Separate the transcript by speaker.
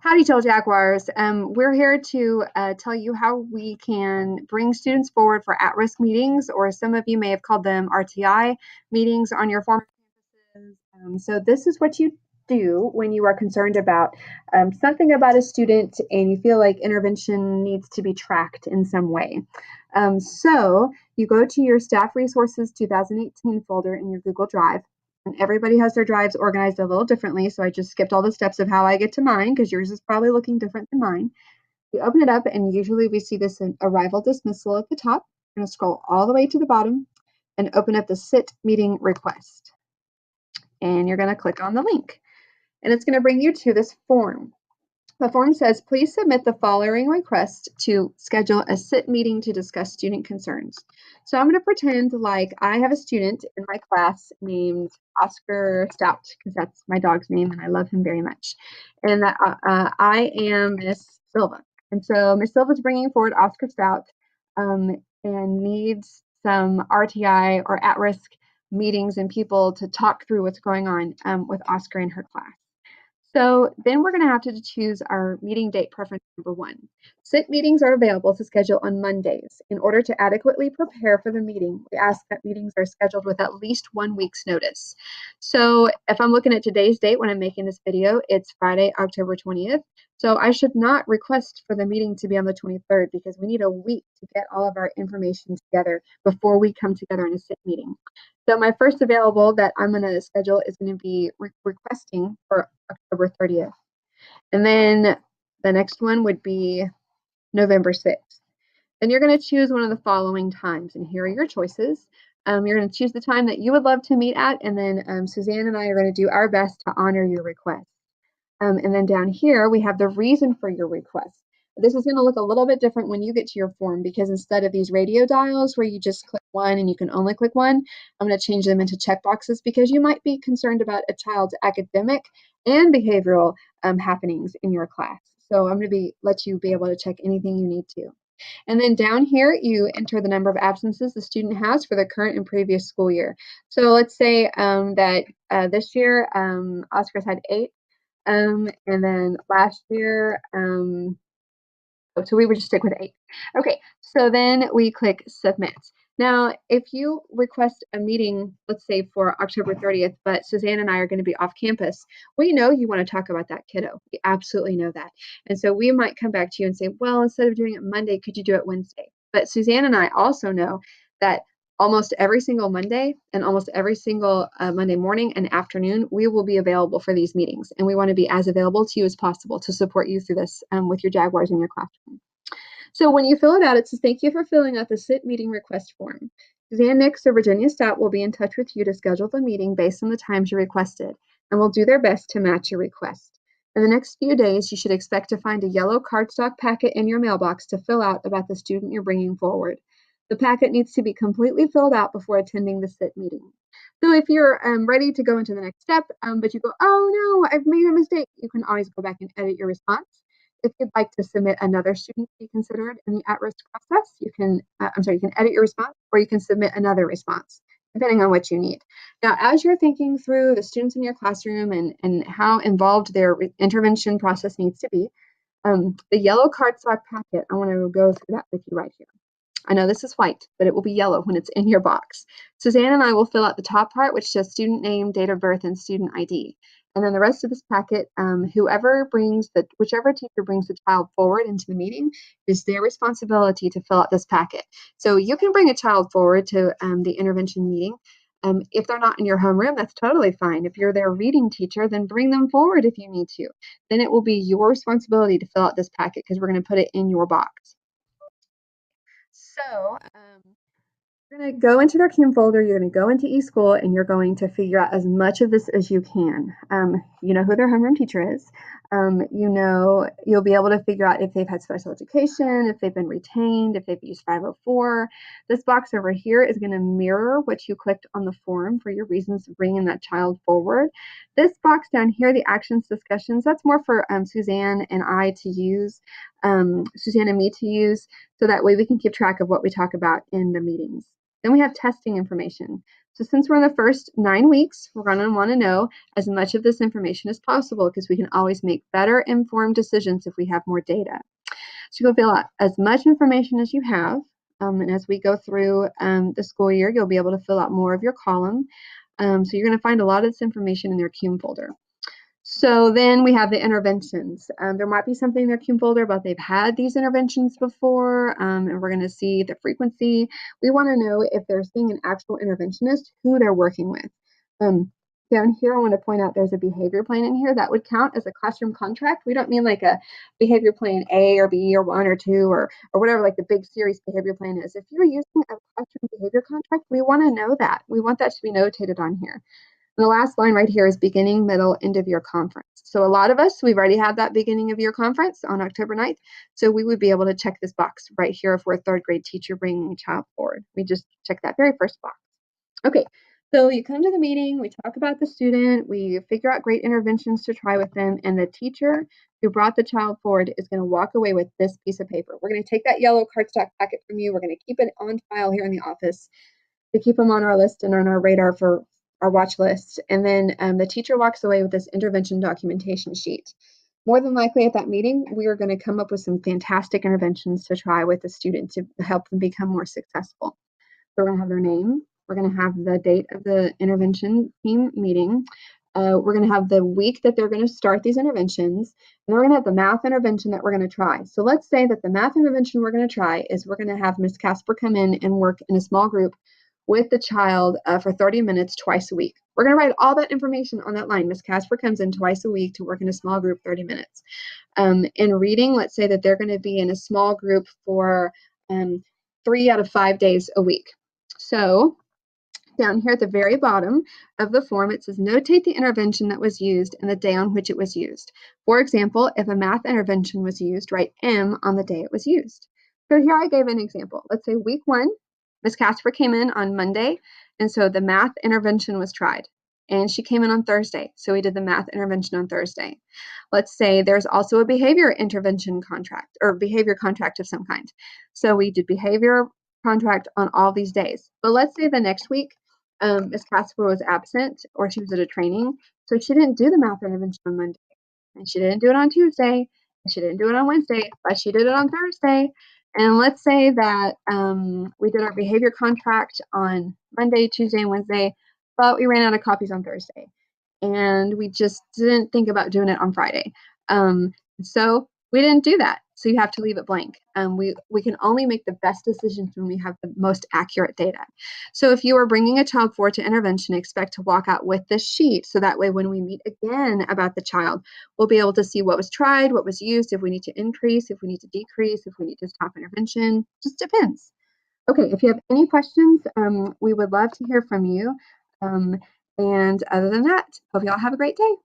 Speaker 1: Howdy, Tell Jaguars. We're here to tell you how we can bring students forward for at-risk meetings, or some of you may have called them RTI meetings on your former campuses. So this is what you do when you are concerned about something about a student and you feel like intervention needs to be tracked in some way. So you go to your Staff Resources 2018 folder in your Google Drive. And everybody has their drives organized a little differently, so I just skipped all the steps of how I get to mine because yours is probably looking different than mine. You open it up, and usually we see this in arrival dismissal at the top. You're going to scroll all the way to the bottom and open up the S.I.T meeting request. And you're going to click on the link, and it's going to bring you to this form. The form says, please submit the following request to schedule a S.I.T meeting to discuss student concerns. So I'm going to pretend like I have a student in my class named Oscar Stout, because that's my dog's name and I love him very much. And that I am Miss Silva. And so Miss Silva is bringing forward Oscar Stout and needs some RTI or at-risk meetings and people to talk through what's going on with Oscar in her class. So then we're going to have to choose our meeting date preference number 1. S.I.T meetings are available to schedule on Mondays. In order to adequately prepare for the meeting, we ask that meetings are scheduled with at least 1 week's notice. So if I'm looking at today's date when I'm making this video, it's Friday, October 20th. So I should not request for the meeting to be on the 23rd because we need a week to get all of our information together before we come together in a S.I.T meeting. So my first available that I'm going to schedule is going to be requesting for October 30th. And then the next one would be November 6th. Then you're going to choose one of the following times, and here are your choices. You're going to choose the time that you would love to meet at, and then Suzanne and I are going to do our best to honor your request. And then down here, we have the reason for your request. This is going to look a little bit different when you get to your form because instead of these radio dials where you just click one and you can only click one, I'm going to change them into checkboxes because you might be concerned about a child's academic and behavioral happenings in your class. So I'm going to let you be able to check anything you need to. And then down here, you enter the number of absences the student has for the current and previous school year. So let's say that this year, Oscar's had 8. And then last year, so we would just stick with 8. Okay, so then we click submit. Now, if you request a meeting, let's say for October 30th, but Suzanne and I are going to be off campus, we know you want to talk about that kiddo. We absolutely know that. And so we might come back to you and say, well, instead of doing it Monday, could you do it Wednesday? But Suzanne and I also know that almost every single Monday and almost every single Monday morning and afternoon, we will be available for these meetings. And we want to be as available to you as possible to support you through this with your Jaguars in your classroom. So when you fill it out, it says, thank you for filling out the S.I.T meeting request form. Suzanne Nicks or Virginia Stout will be in touch with you to schedule the meeting based on the times you requested and will do their best to match your request. In the next few days, you should expect to find a yellow cardstock packet in your mailbox to fill out about the student you're bringing forward. The packet needs to be completely filled out before attending the S.I.T meeting. So if you're ready to go into the next step, but you go, oh no, I've made a mistake, you can always go back and edit your response. If you'd like to submit another student to be considered in the at-risk process, you can edit your response or you can submit another response, depending on what you need. Now, as you're thinking through the students in your classroom and how involved their intervention process needs to be, the yellow cardstock packet, I want to go through that with you right here. I know this is white, but it will be yellow when it's in your box. Suzanne and I will fill out the top part, which says student name, date of birth, and student ID. And then the rest of this packet, whichever teacher brings the child forward into the meeting, is their responsibility to fill out this packet. So you can bring a child forward to the intervention meeting. If they're not in your homeroom, that's totally fine. If you're their reading teacher, then bring them forward if you need to. Then it will be your responsibility to fill out this packet because we're going to put it in your box. So you're going to go into their Kim folder, you're going to go into eSchool, and you're going to figure out as much of this as you can. You know who their homeroom teacher is. You'll be able to figure out if they've had special education, if they've been retained, if they've used 504. This box over here is going to mirror what you clicked on the form for your reasons for bringing that child forward. This box down here, the actions discussions, that's more for Suzanne and I to use, Suzanne and me to use, so that way we can keep track of what we talk about in the meetings. Then we have testing information. So since we're in the first 9 weeks, we're going to want to know as much of this information as possible because we can always make better informed decisions if we have more data. So you'll fill out as much information as you have. And as we go through the school year, you'll be able to fill out more of your column. So you're going to find a lot of this information in their CUME folder. So then we have the interventions. There might be something in their CUME folder about they've had these interventions before, and we're going to see the frequency. We want to know if they're seeing an actual interventionist, who they're working with. Down here, I want to point out there's a behavior plan in here that would count as a classroom contract. We don't mean like a behavior plan A or B or 1 or 2 or whatever like the big series behavior plan is. If you're using a classroom behavior contract, we want to know that. We want that to be notated on here. And the last line right here is beginning, middle, end of year conference. So a lot of us, we've already had that beginning of year conference on October 9th. So we would be able to check this box right here if we're a third grade teacher bringing a child forward. We just check that very first box. Okay, so you come to the meeting, we talk about the student, we figure out great interventions to try with them, and the teacher who brought the child forward is going to walk away with this piece of paper. We're going to take that yellow cardstock packet from you. We're going to keep it on file here in the office to keep them on our list and on our radar for our watch list. And then the teacher walks away with this intervention documentation sheet. More than likely at that meeting, we are going to come up with some fantastic interventions to try with the student to help them become more successful. So we're going to have their name. We're going to have the date of the intervention team meeting. We're going to have the week that they're going to start these interventions. And we're going to have the math intervention that we're going to try. So let's say that the math intervention we're going to try is we're going to have Ms. Casper come in and work in a small group with the child for 30 minutes twice a week. We're going to write all that information on that line. Ms. Casper comes in twice a week to work in a small group 30 minutes. In reading, let's say that they're going to be in a small group for 3 out of 5 days a week. So down here at the very bottom of the form, it says notate the intervention that was used and the day on which it was used. For example, if a math intervention was used, write M on the day it was used. So here I gave an example. Let's say week 1, Ms. Casper came in on Monday, and so the math intervention was tried. And she came in on Thursday, so we did the math intervention on Thursday. Let's say there's also a behavior intervention contract or behavior contract of some kind. So we did behavior contract on all these days. But let's say the next week, Ms. Casper was absent or she was at a training, so she didn't do the math intervention on Monday, and she didn't do it on Tuesday, and she didn't do it on Wednesday, but she did it on Thursday. And let's say that we did our behavior contract on Monday, Tuesday, and Wednesday, but we ran out of copies on Thursday. And we just didn't think about doing it on Friday. So we didn't do that. So you have to leave it blank. We can only make the best decisions when we have the most accurate data. So if you are bringing a child forward to intervention, expect to walk out with this sheet. So that way, when we meet again about the child, we'll be able to see what was tried, what was used, if we need to increase, if we need to decrease, if we need to stop intervention, just depends. Okay, if you have any questions, we would love to hear from you. And other than that, hope you all have a great day.